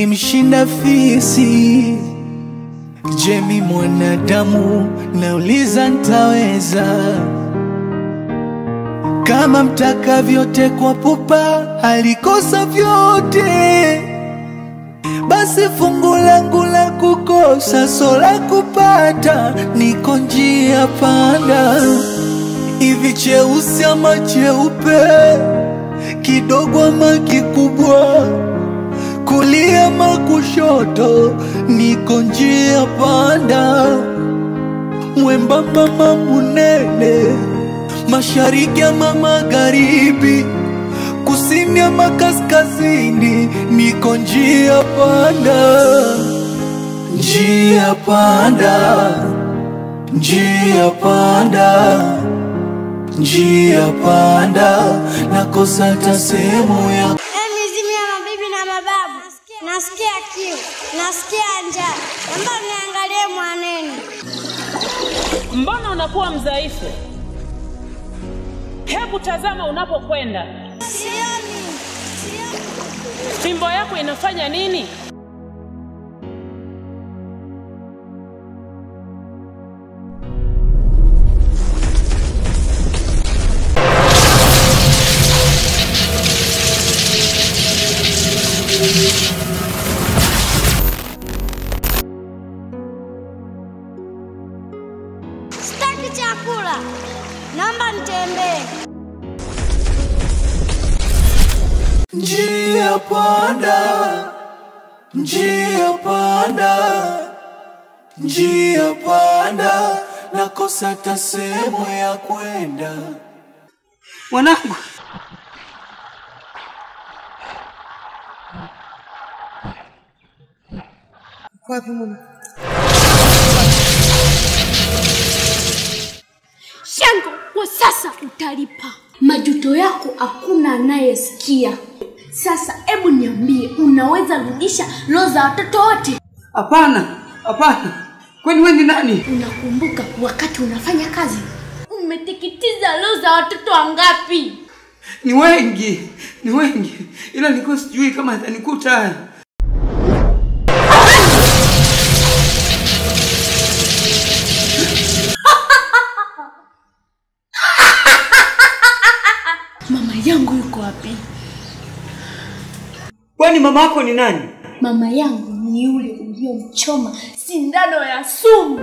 nilimshinda fisi. Je, mi mwanadamu nauliza nitaweza? Kama mtaka vyote kwa pupa alikosa vyote, basi fungu langu la kukosa sola kupata, niko njia panda. Hivi cheusi ama cheupe, kidogo ama kikubwa, kulia ama kushoto, niko njia panda. Mwembamba ama munene, mashariki ama magharibi, kusini ama kaskazini, niko njia panda. Njia panda, njia panda, njia panda, nakosa hata sehemu ya mizimu ya mabibi na mababu. Nasikia kiu, nasikia njaa, naomba niangalie mwanenu. Mbona unakuwa mdhaifu? Hebu tazama unapokwenda. Sioni. Fimbo yako inafanya nini? Sitaki chakula, naomba nitembee. njia panda, njia panda, njia panda, nakosa hata sehemu ya kwenda. Mwanangu, kwa mwana Shango, kwa sasa utalipa. Majuto yako hakuna anayesikia. Sasa hebu niambie, unaweza rudisha roho za watoto wote? Hapana, hapana. Kwani wewe ni nani? Unakumbuka wakati unafanya kazi umetikitiza roho za watoto wangapi? Ni wengi, ni wengi. Ila niko sijui kama atanikuta. Mama yangu yuko wapi? Kwani mama yako ni nani? Mama yangu ni yule uliyomchoma sindano ya sumu.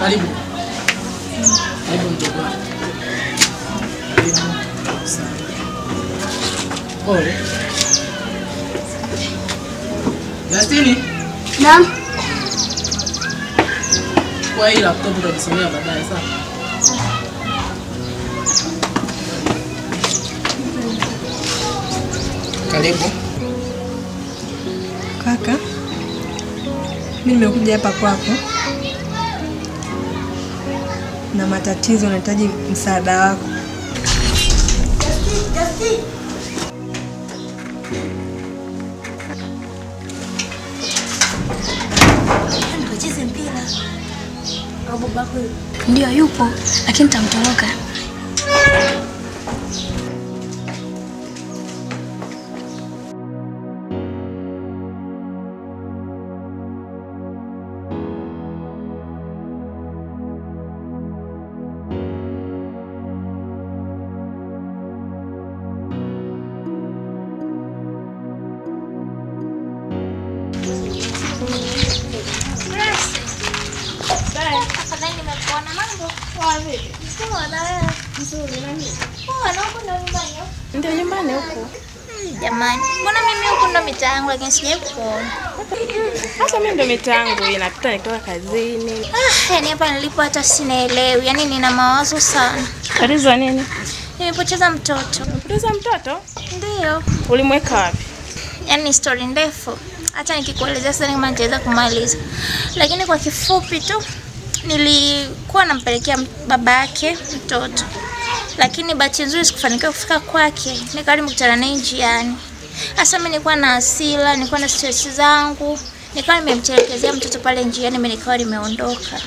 Karibu. Karibu mdogo wangu. Pole. Justini? Naam. Kwa hii laptop utajisomea baadaye sawa? Karibu. Kaka, mimi nimekuja hapa kwako na matatizo, nahitaji msaada wako. Ndio yupo, lakini tamtoroka. Ndio nyumbani huko. Jamani, mbona mimi huko ndo mitaa yangu lakini sijawahi kuona. Hata mimi ndo mitaa yangu inapita nikitoka kazini. Yaani hapa nilipo hata sinaelewi. Yaani nina mawazo sana. Tatizo nini? Nimepoteza mtoto. Umepoteza mtoto? Ndio. Ulimweka wapi? Yaani story ndefu. Hata nikikuelezea sasa kama nitaweza kumaliza. Lakini kwa kifupi tu nilikuwa nampelekea baba yake mtoto. Lakini bahati nzuri sikufanikiwa kufika kwake. Nikawa nimekutana naye njiani. Sasa mimi nilikuwa na hasira, nilikuwa na stress zangu. Nikawa nimemtelekezea mtoto pale njiani, mimi nikawa nimeondoka.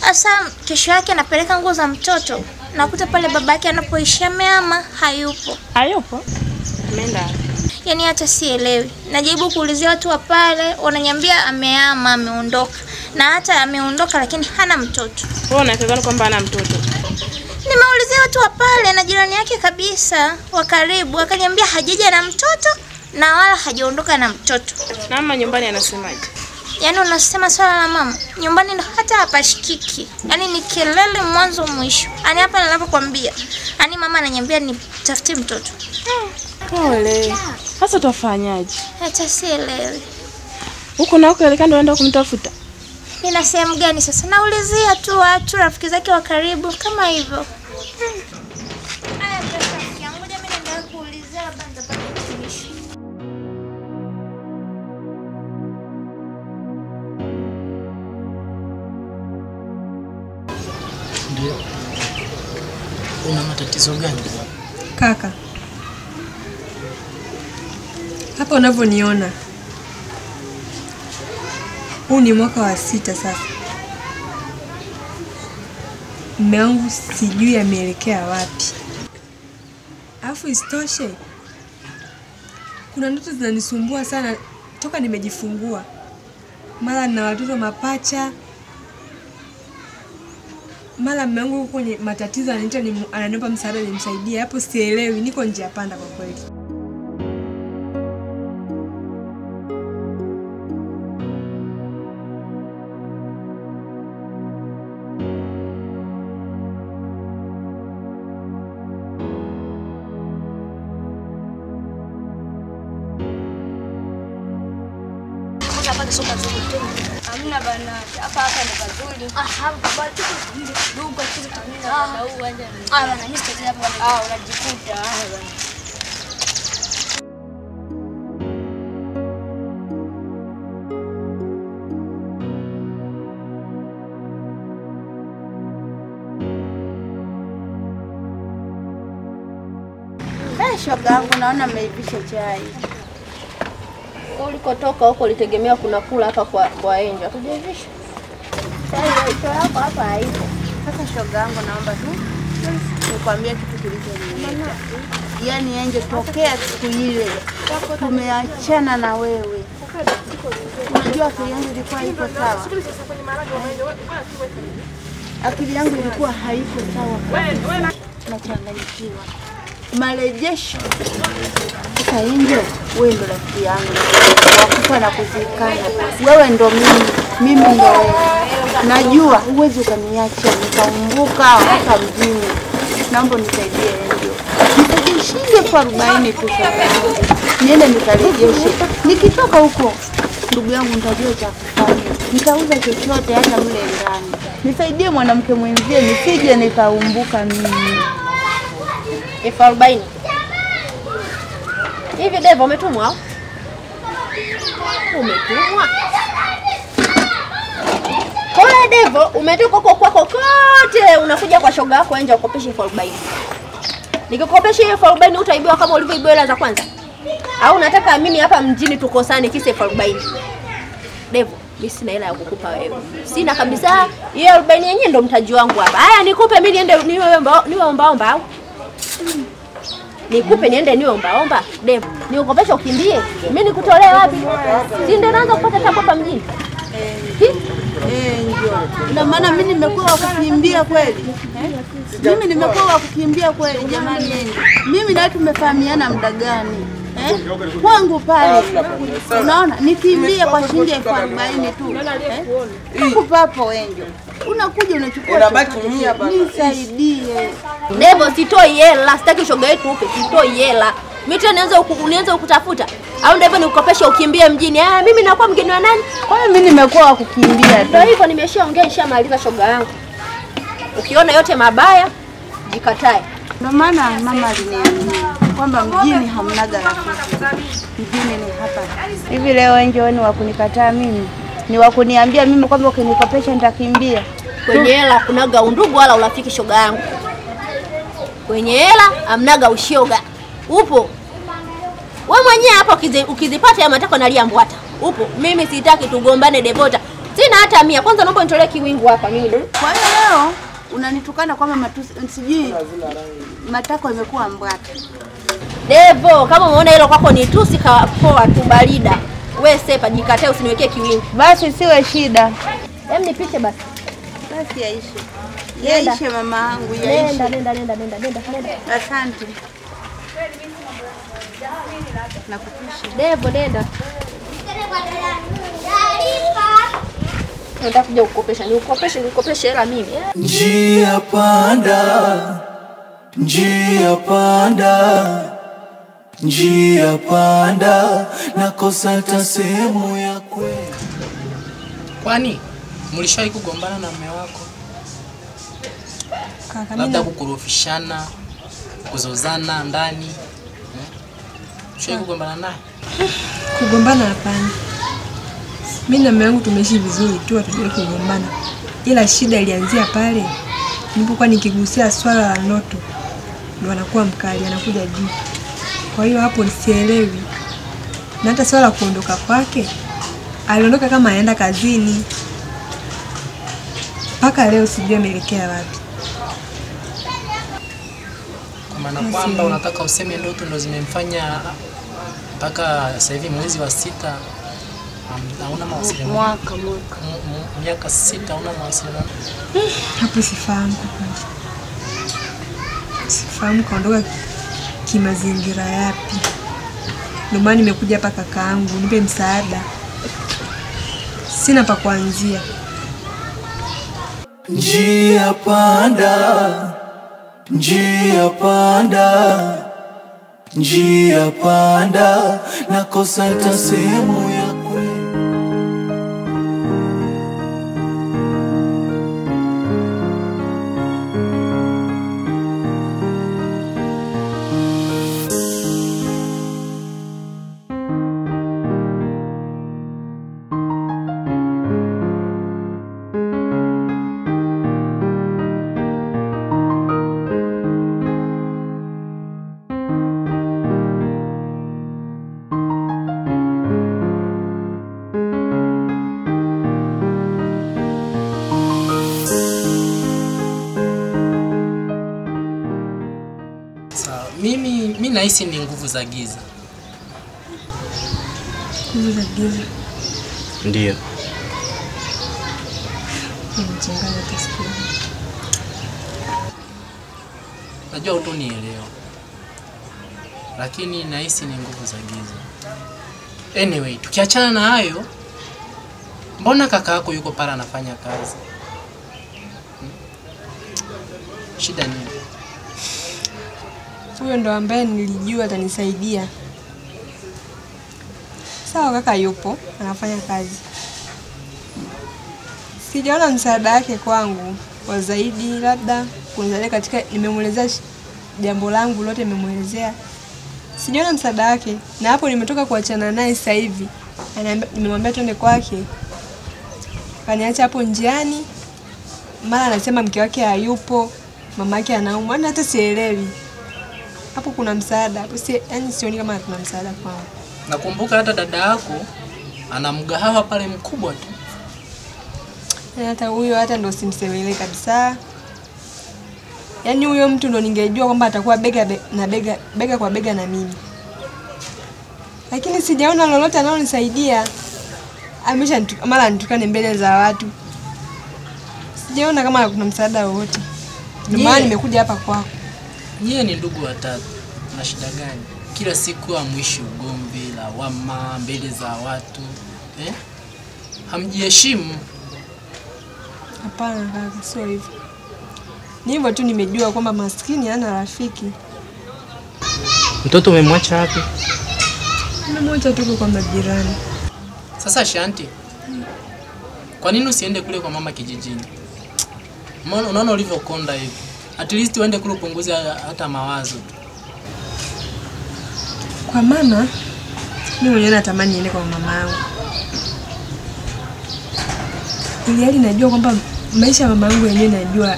Sasa kesho yake anapeleka nguo za mtoto. Nakuta pale babake anapoishi ameama, hayupo. Hayupo? Ameenda. Yaani hata sielewi. Najaribu kuulizia watu wa pale, wananiambia ameama, ameondoka. Na hata ameondoka lakini hana mtoto. Wewe unakagana kwamba hana mtoto? Nimeulizia watu wa pale na jirani yake kabisa wa karibu, akaniambia hajaja na mtoto na wala hajaondoka na mtoto. Na mama nyumbani anasemaje? Yaani unasema swala la mama, nyumbani ndo hata hapashikiki. Yaani ni kelele mwanzo mwisho. Yaani hapa ninapokuambia, yaani mama ananiambia nitafutie mtoto. Pole. Sasa tufanyaje? Hata sielewi. Huko na huko elekando unaenda kumtafuta. Nina sehemu gani sasa? Naulizia tu watu rafiki zake wa karibu kama hivyo. Haya rafiki yangu, ngoja mimi naenda kuulizia labda nitapata mtumishi. Ndio. Una matatizo gani? Kaka, hapa unavyoniona, huu ni mwaka wa 6 sasa. Mume wangu sijui ameelekea wapi. Alafu isitoshe, kuna ndoto zinanisumbua sana toka nimejifungua. Mara na watoto mapacha, mara mume wangu kwenye matatizo ananipa msaada nimsaidie. Hapo sielewi, niko njia panda kwa kweli. Hamna bana. Hapa ni pazuri. Hapa bado duka kitu kamili na huu uwanja. Bana mimi sitaje hapo bana. Unajikuta bana. Shoga yangu naona mmeivisha chai. Ulikotoka huko ulitegemea kuna kula hapa kwa Angel. Hatujavisha. Chai hiyo hapa haipo. Sasa shoga yangu naomba tu nikwambie kitu kilichonileta. Yaani Angel tokea siku ile tumeachana na wewe. Unajua akili yangu ilikuwa iko sawa. Akili yangu ilikuwa haiko sawa. Nachanganyikiwa. Marejesho sasa Angel, wewe ndo rafiki yangu wakufa na kuzikana. Wewe ndo mimi ndo wewe. Najua huwezi ukaniacha nikaumbuka hata mjini. Naomba nisaidie Angel. Nisaidie shilingi 40 tu sasa. Niende nikarejeshe. Nikitoka huko ndugu yangu nitajua cha kufanya. Nitauza chochote hata mle ndani. Nisaidie mwanamke mwenzie nisije nikaumbuka mimi. 40. Hivi Devo umetumwa? Umetumwa? Kwa Devo umetoka kwako kote unakuja kwa shoga yako Angel ukopeshe 40. Nikikopesha hiyo 40 utaibiwa kama ulivyoibiwa hela za kwanza? Au unataka mimi hapa mjini tukosane kisa 40? Devo, mimi sina hela ya kukupa wewe. Sina kabisa. Hiyo 40 yenyewe ndo mtaji wangu hapa. Haya nikupe mimi niende niwe omba au? Nikupe niende niwe omba. Devo, niukopesha ukimbie. Mimi nikutolee wapi? Si ndio naanza kupata tabu hapa mjini? Ndio maana mimi nimekuwa wa kukimbia kweli. Mimi nimekuwa wa kukimbia kweli jamani. Mimi na wewe tumefahamiana muda gani? Kwangu pale. Unaona nikimbie kwa shilingi 40 tu. Kukupa hapo Angel. Unakuja unachukua. Unabaki mimi hapa. Nisaidie. Devo sitoi hela, sitaki shoga yetu upe, sitoi hela. Mimi tena nianze kutafuta. Au ndivyo nikukopesha ukimbie mjini. Mimi nakuwa mgeni wa nani? Kwa hiyo mimi nimekuwa wa kukimbia. Ndio hivyo nimeshaongea nishamaliza shoga yangu. Ukiona yote mabaya, jikatae. Ndio maana mama aliniambia kwamba mjini hamnaga rafiki. Mjini ni hapa. Hivi leo Angel ni wa kunikataa mimi? Ni wa kuniambia mimi kwamba ukinikopesha nitakimbia? Kwenye hela kunaga undugu wala urafiki shoga yangu. Kwenye hela amnaga ushoga. Upo. Wewe mwenyewe hapa ukizipata ya matako nalia mbwata. Upo. Mimi sitaki tugombane Devota. Sina hata 100. Kwanza naomba nitolee kiwingu hapa mimi. Kwa hiyo leo unanitukana kwamba matusi sijui matako imekuwa mbwata. Devo, kama umeona hilo kwako ni tusi poa tu barida. Wewe sepa jikatae usiniwekee kiwingu. Basi siwe shida. Hem nipishe basi. Basi yaishe. Yaishe mama yangu, yaishe. Nenda. Asante. Nakupisha. Devo nenda. Nenda kuja kukopesha. Nikukopeshe hela mimi. Njia panda, nakosa hata sehemu ya kwenda. Kwani mlishawahi kugombana na mume wako? Labda kukorofishana, kuzozana ndani. Mlishawahi kugombana naye? Kugombana hapana. Mimi na mume wangu tumeishi vizuri tu, hatujawahi kugombana. Ila shida ilianzia pale nilipokuwa nikigusia swala la ndoto. Ndio anakuwa mkali, anakuja juu. Kwa hiyo hapo sielewi. Na hata swala kuondoka kwake, aliondoka kama anaenda kazini. Mpaka leo sijui ameelekea wapi. Kwa maana kwamba unataka useme ndoto ndo zimemfanya mpaka sasa hivi mwezi wa 6 hauna mawasiliano. Miaka 6 hauna mawasiliano. Hapo sifahamu. Sifahamu kaondoka kimazingira yapi. Ndio maana nimekuja hapa kakaangu, nipe msaada. Sina pa kuanzia. Njia panda, nakosa hata sehemu ya kwenda. Mimi nahisi ni nguvu za giza. Nguvu za giza. Ndio. Nimechanganya tasikia. Najua utonielewa. Lakini nahisi ni nguvu za giza. Anyway, tukiachana na hayo, Mbona kaka yako yuko pale anafanya kazi? Shida nini? Huyo ndo ambaye nilijua atanisaidia. Sawa, kaka yupo anafanya kazi. Sijaona msaada wake kwangu wa zaidi, labda kunisaidia katika, nimemuelezea jambo langu lote, nimemuelezea. Sijaona msaada wake, na hapo nimetoka kuachana naye sasa hivi. Nimemwambia twende kwake. Kaniacha hapo njiani. Mara anasema mke wake hayupo, mama yake anaumwa, na hata sielewi. Hapo kuna msaada. Hapo yani sioni kama kuna msaada kwangu. Nakumbuka hata dada yako ana mgahawa pale mkubwa tu. Hata huyo hata ndo simsemele kabisa. Yaani huyo mtu ndo ningejua kwamba atakuwa bega kwa bega na mimi. Lakini sijaona lolote analonisaidia. Mara nitukane mbele za watu. Sijaona kama kuna msaada wowote. Ndio maana nimekuja hapa kwako. Nyie ni ndugu watatu. Na shida gani? Kila siku amwishi ugomvi, lawama mbele za watu. Hamjiheshimu. Hapana kaka, sio hivyo. Ni hivyo tu, nimejua kwamba maskini hana rafiki. Mtoto umemwacha wapi? Nimemwacha tu kwa majirani. Sasa Shanti, kwa nini usiende kule kwa mama kijijini? Unaona ulivyokonda hivi. At least uende kule upunguze hata mawazo. Kwa mama, mimi mwenyewe natamani niende kwa mama yangu. Ili najua kwamba maisha ya mama yangu yenyewe najua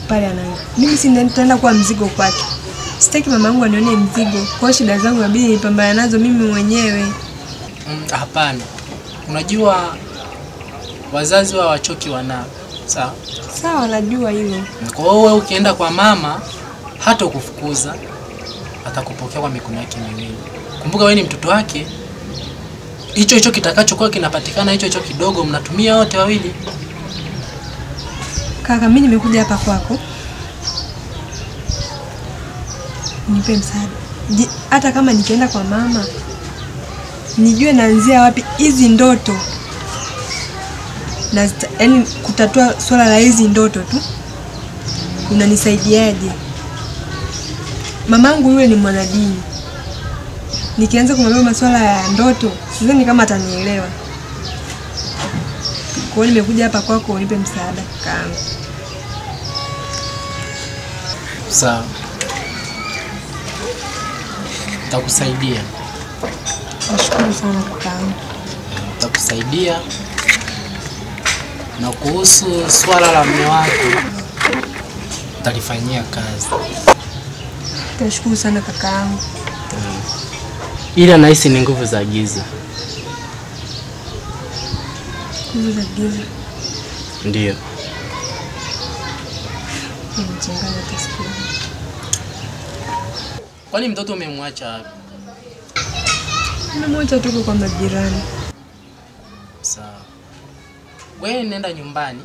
pale anayo. Mimi si nitaenda kuwa mzigo kwake. Sitaki mama yangu anione mzigo. Kwa shida zangu inabidi nipambane nazo mimi mwenyewe. Hapana. Unajua wazazi wa wachoki wanao. Sawa? Sawa, najua hilo. Kwa hiyo wewe ukienda kwa mama hata kufukuza, atakupokea kwa mikono yake miwili. Kumbuka wewe ni mtoto wake. Hicho kitakachokuwa kinapatikana hicho kidogo mnatumia wote wawili. Kaka, mimi nimekuja hapa kwako. Nipe msaada. Hata kama nikienda kwa mama, nijue naanzia wapi hizi ndoto. Na yani kutatua swala la hizi ndoto tu. Unanisaidiaje? Mamangu yule ni mwanadini. Nikianza kumwambia masuala ya ndoto, sidhani kama atanielewa. Kwa hiyo nimekuja hapa kwako unipe msaada kakaangu. Sawa. Nitakusaidia. Nashukuru sana kakaangu. Nitakusaidia. Na kuhusu swala la mume wako, nitalifanyia kazi. Nashukuru sana kakaangu. Ila nahisi ni nguvu za giza. Nguvu za giza? Ndio. Nimechanganya tasikia. Kwani mtoto umemwacha wapi? Nimemwacha tu kwa majirani. Sawa. Wewe nenda nyumbani.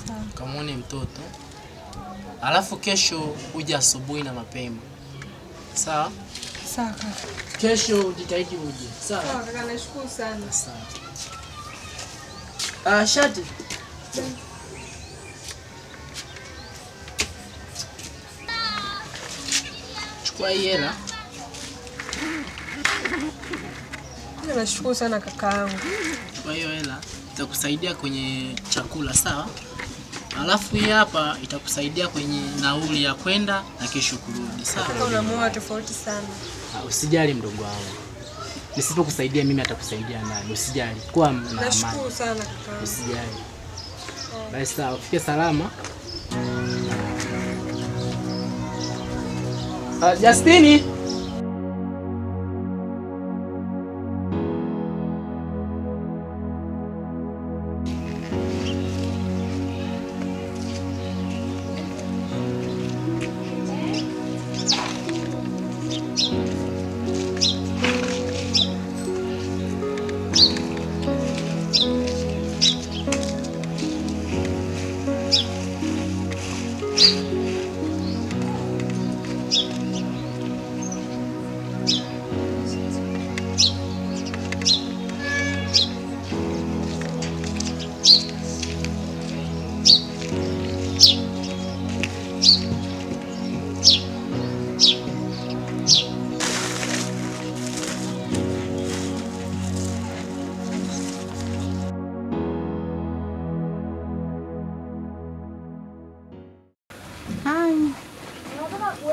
Sawa. Kamuone mtoto. Alafu kesho uje asubuhi na mapema. Sawa? Sawa kaka. Kesho jitahidi uje. Sawa? Sawa kaka, nashukuru sana. Sawa. Shati. Chukua hela. Nashukuru sana kakaangu. Kwa hiyo hela itakusaidia kwenye chakula, sawa? Alafu hii hapa itakusaidia kwenye nauli ya kwenda na kesho kurudi, sawa? Una moyo tofauti sana. Usijali mdogo wangu. Nisipokusaidia mimi atakusaidia nani? Usijali. Kuwa na amani. Nashukuru sana kakaangu. Usijali. Basi sawa, ufike salama. Justini.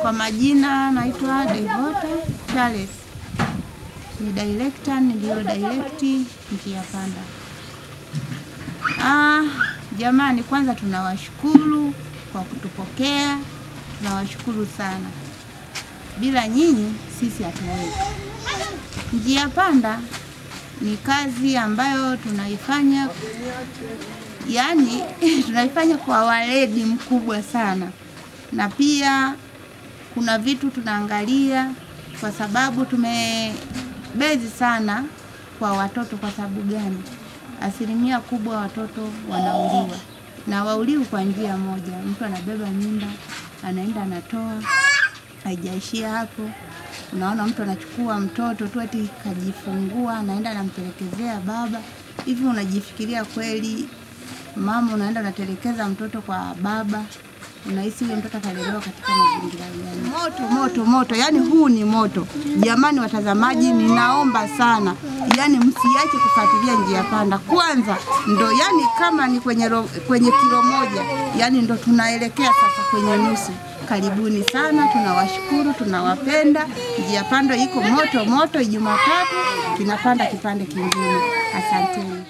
Kwa majina naitwa Devota Charles. Ni director nilio direct Njia Panda. Jamani, kwanza tunawashukuru kwa kutupokea. Tunawashukuru sana. Bila nyinyi sisi hatuwezi. Njia Panda ni kazi ambayo tunaifanya, yani tunaifanya kwa weledi mkubwa sana. Na pia kuna vitu tunaangalia kwa sababu tumebezi sana kwa watoto. Kwa sababu gani? Asilimia kubwa watoto wanauliwa. Na wauliwi kwa njia moja. Mtu anabeba mimba, anaenda anatoa, haijaishia hapo. Unaona mtu anachukua mtoto tu eti kajifungua, anaenda anampelekezea baba. Hivi unajifikiria kweli mama unaenda unatelekeza mtoto kwa baba? Unahisi huyo mtoto atalelewa katika mazingira gani? Moto, yani huu ni moto. Jamani watazamaji, ninaomba sana, yani msiache kufuatilia Njia Panda. Kwanza ndo yani kama ni kwenye kilo moja, yani ndo tunaelekea sasa kwenye nusu. Karibuni sana, tunawashukuru, tunawapenda. Njia Panda iko moto. Jumatatu kinapanda kipande kingine. Asanteni.